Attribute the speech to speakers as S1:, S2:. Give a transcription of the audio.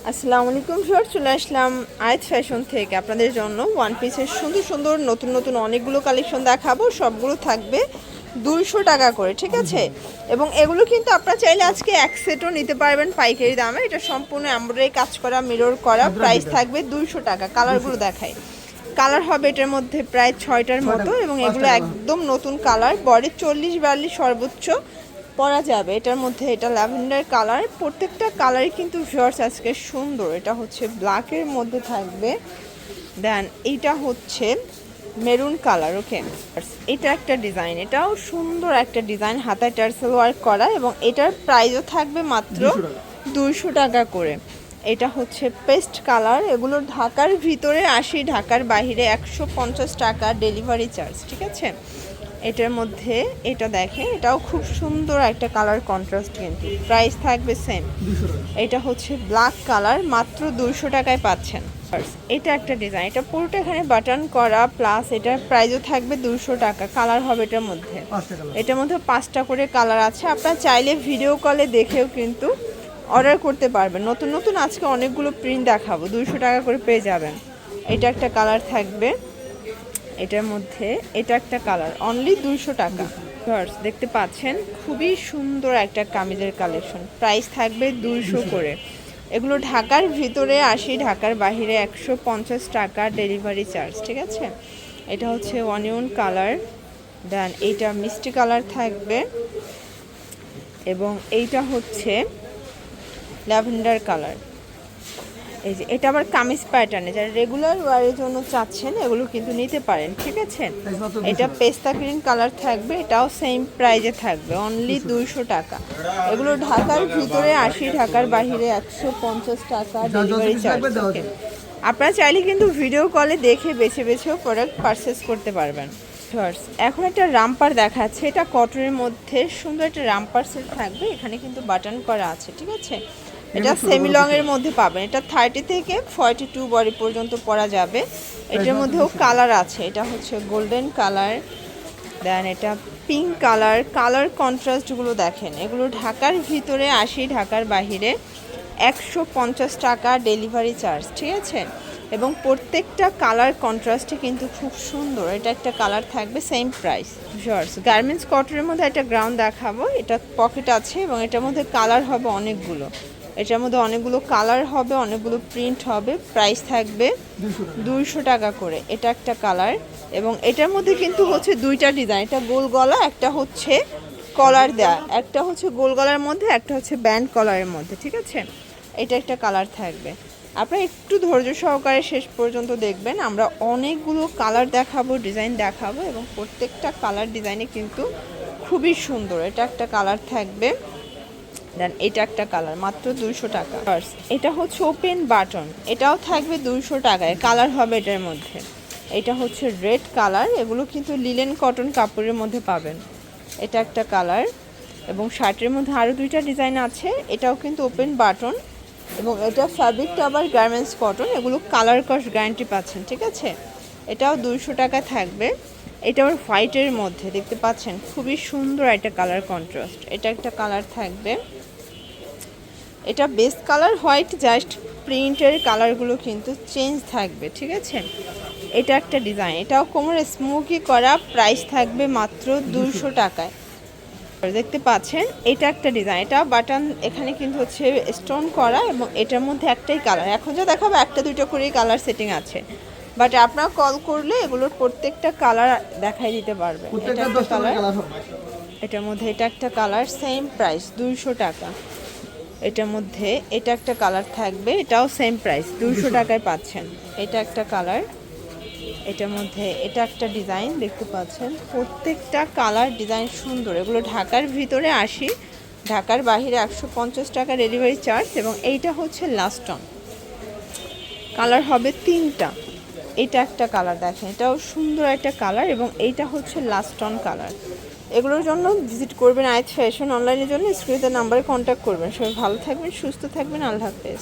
S1: আসসালামু আলাইকুম ভিউয়ার, চলে আসলাম আয়াত ফ্যাশন থেকে আপনাদের জন্য ওয়ান পিসের সুন্দর সুন্দর নতুন নতুন অনেকগুলো কালেকশন দেখাবো। সবগুলো থাকবে 200 টাকা করে, ঠিক আছে। এবং এগুলো কিন্তু আপনারা চাইলে আজকে এক সেটও নিতে পারবেন পাইকারি দামে। এটা সম্পূর্ণ এমব্রয়ডারি কাজ করা, মিরর করা, প্রাইস থাকবে 200 টাকা। কালারগুলো দেখাই, কালার হবে এটার মধ্যে প্রায় 6টার মতো এবং এগুলো একদম নতুন কালার। বডি 40-42 সর্বোচ্চ পরা যাবে এটার মধ্যে। এটা ল্যাভেন্ডার কালার, প্রত্যেকটা কালারই কিন্তু ভিউয়ার্স আজকে সুন্দর। এটা হচ্ছে ব্ল্যাকের মধ্যে থাকবে, দেন এইটা হচ্ছে মেরুন কালার। ওকে, এটা একটা ডিজাইন, এটাও সুন্দর একটা ডিজাইন, হাতায় টার্সেল ওয়ার্ক করা এবং এটার প্রাইসও থাকবে মাত্র 200 টাকা করে। এটা হচ্ছে পেস্ট কালার, এগুলো ঢাকার ভিতরে 80, ঢাকার বাইরে 150 টাকা ডেলিভারি চার্জ, ঠিক আছে। এটার মধ্যে এটা দেখেন, এটাও খুব সুন্দর একটা কালার কন্ট্রাস্ট, কিন্তু প্রাইস থাকবে সেম। এটা হচ্ছে ব্ল্যাক কালার, মাত্র 200 টাকায় পাচ্ছেন। এটা একটা ডিজাইন, এটা পুরোটা এখানে বাটন করা, প্লাস এটার প্রাইসও থাকবে 200 টাকা। কালার হবে এটার মধ্যে, এটার মধ্যে 5টা করে কালার আছে। আপনারা চাইলে ভিডিও কলে দেখেও কিন্তু অর্ডার করতে পারবেন। নতুন নতুন আজকে অনেকগুলো প্রিন্ট দেখাবো, 200 টাকা করে পেয়ে যাবেন। এটা একটা কালার থাকবে এটার মধ্যে, এটা একটা কালার, অনলি 200 টাকা। ফার্স্ট দেখতে পাচ্ছেন খুবই সুন্দর একটা কামিজের কালেকশন, প্রাইস থাকবে 200 করে। এগুলো ঢাকার ভিতরে 80, ঢাকার বাইরে 150 টাকা ডেলিভারি চার্জ, ঠিক আছে। এটা হচ্ছে অনিয়ন কালার, দেন এইটা মিষ্টি কালার থাকবে এবং এইটা হচ্ছে ল্যাভেন্ডার কালার। এই যে এটা আবার কামিজ প্যাটার্নে, যারা রেগুলার ওয়ারের জন্য চাচ্ছেন এগুলো কিন্তু নিতে পারেন, ঠিক আছে। এটা পেস্তা গ্রিন কালার থাকবে, এটাও সেম প্রাইজে থাকবে, অনলি 200 টাকা। এগুলো ঢাকার ভিতরে 80, ঢাকার বাইরে 150 টাকা ডেলিভারি চার্জ। আপনারা চাইলে কিন্তু ভিডিও কলে দেখে বেছে বেছেও প্রোডাক্ট পারচেস করতে পারবেন। এখন একটা রামপার দেখাচ্ছে, এটা কটনের মধ্যে সুন্দর একটা রামপার সেট থাকবে, এখানে কিন্তু বাটন করা আছে, ঠিক আছে। এটা সেমি লং এর মধ্যে পাবেন, এটা 30 থেকে 42 বডি পর্যন্ত পরা যাবে। এটার মধ্যেও কালার আছে, এটা হচ্ছে গোল্ডেন কালার, দেন এটা পিঙ্ক কালার। কালার কন্ট্রাস্টগুলো দেখেন, এগুলো ঢাকার ভিতরে 80, ঢাকার বাহিরে 150 টাকা ডেলিভারি চার্জ, ঠিক আছে। এবং প্রত্যেকটা কালার কন্ট্রাস্টে কিন্তু খুব সুন্দর। এটা একটা কালার থাকবে, সেম প্রাইস। শর্টস গার্মেন্টস কটনের মধ্যে একটা গ্রাউন্ড দেখাবো, এটা পকেট আছে এবং এটার মধ্যে কালার হবে অনেকগুলো। এটার মধ্যে অনেকগুলো কালার হবে, অনেকগুলো প্রিন্ট হবে, প্রাইস থাকবে 200 টাকা করে। এটা একটা কালার এবং এটার মধ্যে কিন্তু হচ্ছে 2টা ডিজাইন, এটা গোল গলা, একটা হচ্ছে কলার দেয়া, একটা হচ্ছে গোল গলার মধ্যে, একটা হচ্ছে ব্যান্ড কলারের মধ্যে, ঠিক আছে। এটা একটা কালার থাকবে, আপনারা একটু ধৈর্য সহকারে শেষ পর্যন্ত দেখবেন। আমরা অনেকগুলো কালার দেখাবো, ডিজাইন দেখাবো এবং প্রত্যেকটা কালার ডিজাইনে কিন্তু খুবই সুন্দর। এটা একটা কালার থাকবে, দেন এটা একটা কালার, মাত্র 200 টাকা। এটা হচ্ছে ওপেন বাটন, এটাও থাকবে 200 টাকায়। কালার হবে এটার মধ্যে, এটা হচ্ছে রেড কালার, এগুলো কিন্তু লিলেন কটন কাপড়ের মধ্যে পাবেন। এটা একটা কালার এবং শার্টের মধ্যে আরও 2টা ডিজাইন আছে। এটাও কিন্তু ওপেন বাটন এবং এটা ফ্যাব্রিকটা আবার গার্মেন্টস কটন, এগুলো কালার কস্ট গ্যারান্টি পাচ্ছেন, ঠিক আছে। এটাও 200 টাকা থাকবে। এটা আবার হোয়াইটের মধ্যে দেখতে পাচ্ছেন, খুবই সুন্দর একটা কালার কন্ট্রাস্ট। এটা একটা কালার থাকবে, এটা বেস কালার হোয়াইট, জাস্ট প্রিন্টের কালারগুলো কিন্তু চেঞ্জ থাকবে, ঠিক আছে। এটা একটা ডিজাইন, এটাও কোমরে স্মোকি করা, প্রাইস থাকবে মাত্র 200 টাকায়। দেখতে পাচ্ছেন এটা একটা ডিজাইন, এটা বাটন এখানে কিন্তু হচ্ছে স্টোন করা এবং এটার মধ্যে একটাই কালার। এখন যা দেখাবো 1-2টা করেই কালার সেটিং আছে, বাট আপনারা কল করলে এগুলোর প্রত্যেকটা কালার দেখাই দিতে পারবে। এটা একটা কালার, এটার মধ্যে এটা একটা কালার, সেম প্রাইস 200 টাকা। এটার মধ্যে এটা একটা কালার থাকবে, এটাও সেম প্রাইস 200 টাকায় পাচ্ছেন। এটা একটা কালার, এটার মধ্যে এটা একটা ডিজাইন দেখতে পাচ্ছেন, প্রত্যেকটা কালার ডিজাইন সুন্দর। এগুলো ঢাকার ভিতরে 80, ঢাকার বাইরে 150 টাকা ডেলিভারি চার্জ। এবং এইটা হচ্ছে লাস্ট অন, কালার হবে 3টা। এটা একটা কালার দেখেন, এটাও সুন্দর একটা কালার এবং এইটা হচ্ছে লাস্ট অন কালার। এগুলোর জন্য ভিজিট করবেন আয়াত ফ্যাশন অনলাইনের জন্য, স্ক্রিনের নাম্বারে কন্ট্যাক্ট করবেন। সবাই ভালো থাকবেন, সুস্থ থাকবেন, আল্লাহ হাফেজ।